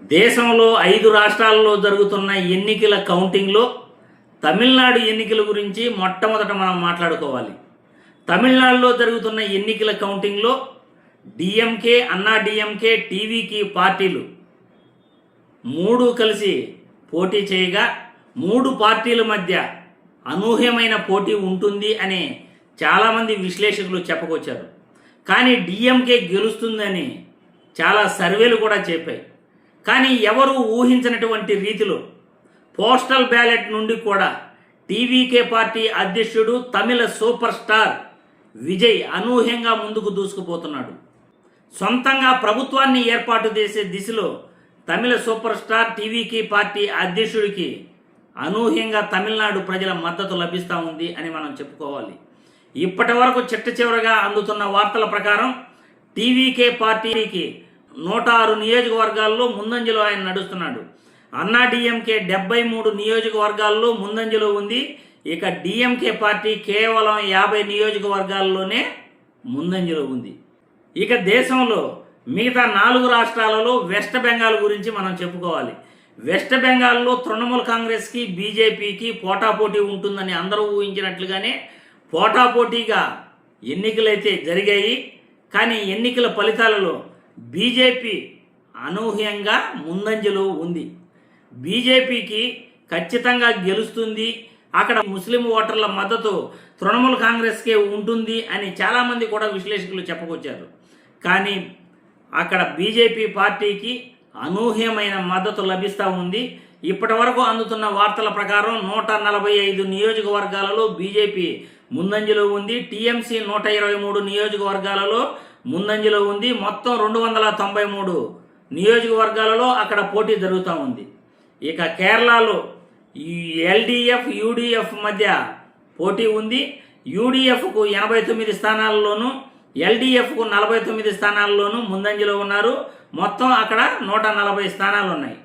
దేశంలో 5 రాష్ట్రాల్లో జరుగుతున్న ఎన్నికల కౌంటింగ్లో తమిళనాడు ఎన్నికల గురించి మొట్టమొదట మనం మాట్లాడుకోవాలి. తమిళనాడులో జరుగుతున్న ఎన్నికల కౌంటింగ్లో డిఎంకే, అన్నా డిఎంకే, టీవీకి పార్టీలు 3 కలిసి పోటీ చేయగా 3 పార్టీల మధ్య అనూహ్యమైన పోటీ ఉంటుంది అని చాలామంది విశ్లేషకులు చెప్పుకొచ్చారు. కానీ డిఎంకే గెలుస్తుందని చాలా సర్వేలు కూడా చెప్పాయి. కానీ ఎవరు ఊహించినటువంటి రీతిలో పోస్టల్ బ్యాలెట్ నుండి కూడా టీవీకే పార్టీ అధ్యక్షుడు తమిళ సూపర్ స్టార్ విజయ్ అనూహ్యంగా ముందుకు దూసుకుపోతున్నాడు. సొంతంగా ప్రభుత్వాన్ని ఏర్పాటు చేసే దిశలో తమిళ సూపర్ స్టార్ టీవీకే పార్టీ అధ్యక్షుడికి అనూహ్యంగా తమిళనాడు ప్రజల మద్దతు లభిస్తూ ఉంది అని మనం చెప్పుకోవాలి. ఇప్పటి వరకు చిట్ట చివరగా అందుతున్న వార్తల ప్రకారం టీవీకే పార్టీకి 106 నియోజకవర్గాల్లో ముందంజలో ఆయన నడుస్తున్నాడు. అన్నా డిఎంకే 73 నియోజకవర్గాల్లో ముందంజలో ఉంది. ఇక డిఎంకే పార్టీ కేవలం 50 నియోజకవర్గాల్లోనే ముందంజలో ఉంది. ఇక దేశంలో మిగతా 4 రాష్ట్రాలలో వెస్ట్ బెంగాల్ గురించి మనం చెప్పుకోవాలి. వెస్ట్ బెంగాల్లో తృణమూల్ కాంగ్రెస్కి, బీజేపీకి పోటాపోటీ ఉంటుందని అందరూ ఊహించినట్లుగానే పోటాపోటీగా ఎన్నికలైతే జరిగాయి. కానీ ఎన్నికల ఫలితాలలో బీజేపీ అనూహ్యంగా ముందంజలో ఉంది. బీజేపీకి ఖచ్చితంగా గెలుస్తుంది, అక్కడ ముస్లిం ఓటర్ల మద్దతు తృణమూల్ కాంగ్రెస్కే ఉంటుంది అని చాలామంది కూడా విశ్లేషకులు చెప్పుకొచ్చారు. కానీ అక్కడ బీజేపీ పార్టీకి అనూహ్యమైన మద్దతు లభిస్తూ ఉంది. ఇప్పటి వరకు అందుతున్న వార్తల ప్రకారం 145 నియోజకవర్గాలలో బీజేపీ ముందంజలో ఉంది. టీఎంసీ 123 నియోజకవర్గాలలో ముందంజలో ఉంది. మొత్తం 293 నియోజకవర్గాలలో అక్కడ పోటీ జరుగుతూ ఉంది. ఇక కేరళలో ఈ ఎల్డీఎఫ్, యూడీఎఫ్ మధ్య పోటీ ఉంది. యూడీఎఫ్కు 89 స్థానాల్లోనూ, ఎల్డీఎఫ్కు 49 స్థానాల్లోనూ ముందంజలో ఉన్నారు. మొత్తం అక్కడ 140 స్థానాలు ఉన్నాయి.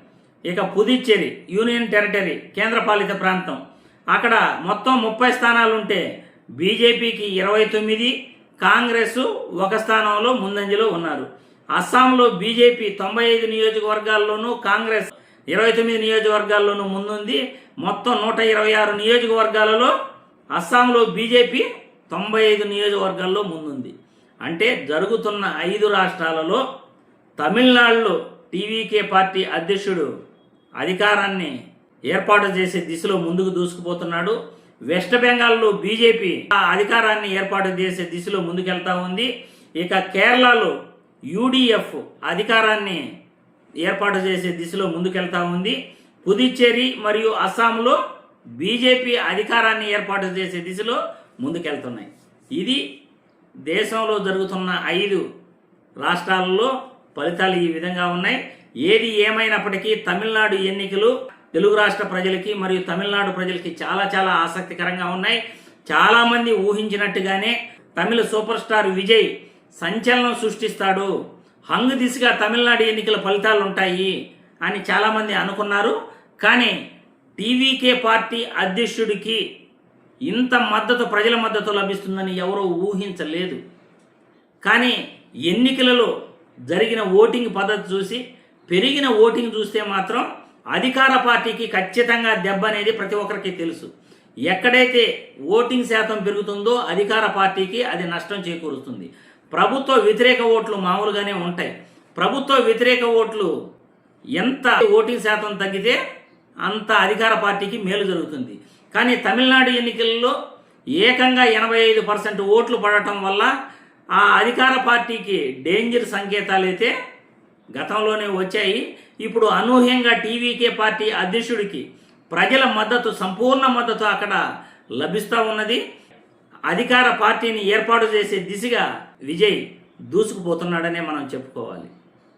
ఇక పుదుచ్చేరి యూనియన్ టెరిటరీ, కేంద్రపాలిత ప్రాంతం, అక్కడ మొత్తం 30 స్థానాలుంటే బీజేపీకి 29, కాంగ్రెస్ 1 స్థానంలో ముందంజలో ఉన్నారు. అస్సాంలో బీజేపీ 95 నియోజకవర్గాల్లోనూ, కాంగ్రెస్ 29 నియోజకవర్గాల్లోనూ ముందుంది. మొత్తం 126 నియోజకవర్గాలలో అస్సాంలో బీజేపీ 95 నియోజకవర్గాల్లో ముందుంది. అంటే జరుగుతున్న 5 రాష్ట్రాలలో తమిళనాడులో టీవీకే పార్టీ అధ్యక్షుడు అధికారాన్ని ఏర్పాటు చేసే దిశలో ముందుకు దూసుకుపోతున్నాడు. వెస్ట్ బెంగాల్లో బీజేపీ అధికారాన్ని ఏర్పాటు చేసే దిశలో ముందుకెళ్తా ఉంది. ఇక కేరళలో యూడీఎఫ్ అధికారాన్ని ఏర్పాటు చేసే దిశలో ముందుకెళ్తా ఉంది. పుదుచ్చేరి మరియు అస్సాంలో బీజేపీ అధికారాన్ని ఏర్పాటు చేసే దిశలో ముందుకెళ్తున్నాయి. ఇది దేశంలో జరుగుతున్న 5 రాష్ట్రాలలో ఫలితాలు ఈ విధంగా ఉన్నాయి. ఏది ఏమైనప్పటికీ తమిళనాడు ఎన్నికలు తెలుగు రాష్ట్ర ప్రజలకి మరియు తమిళనాడు ప్రజలకి చాలా చాలా ఆసక్తికరంగా ఉన్నాయి. చాలామంది ఊహించినట్టుగానే తమిళ సూపర్ స్టార్ విజయ్ సంచలనం సృష్టిస్తాడు, హంగు దిశగా తమిళనాడు ఎన్నికల ఫలితాలు ఉంటాయి అని చాలామంది అనుకున్నారు. కానీ టీవీకే పార్టీ అధ్యక్షుడికి ఇంత మద్దతు, ప్రజల మద్దతు లభిస్తుందని ఎవరూ ఊహించలేదు. కానీ ఎన్నికలలో జరిగిన ఓటింగ్ పద్ధతి చూసి, పెరిగిన ఓటింగ్ చూస్తే మాత్రం అధికార పార్టీకి ఖచ్చితంగా దెబ్బ అనేది ప్రతి ఒక్కరికి తెలుసు. ఎక్కడైతే ఓటింగ్ శాతం పెరుగుతుందో అధికార పార్టీకి అది నష్టం చేకూరుస్తుంది. ప్రభుత్వ వ్యతిరేక ఓట్లు మామూలుగానే ఉంటాయి. ప్రభుత్వ వ్యతిరేక ఓట్లు ఎంత ఓటింగ్ శాతం తగ్గితే అంత అధికార పార్టీకి మేలు జరుగుతుంది. కానీ తమిళనాడు ఎన్నికల్లో ఏకంగా 85% ఓట్లు పడటం వల్ల ఆ అధికార పార్టీకి డేంజర్ సంకేతాలు అయితే గతంలోనే వచ్చాయి. ఇప్పుడు అనూహ్యంగా టీవీకే పార్టీ అధ్యక్షుడికి ప్రజల మద్దతు, సంపూర్ణ మద్దతు అక్కడ లభిస్తూ ఉన్నది. అధికార పార్టీని ఏర్పాటు చేసే దిశగా విజయ్ దూసుకుపోతున్నాడనే మనం చెప్పుకోవాలి.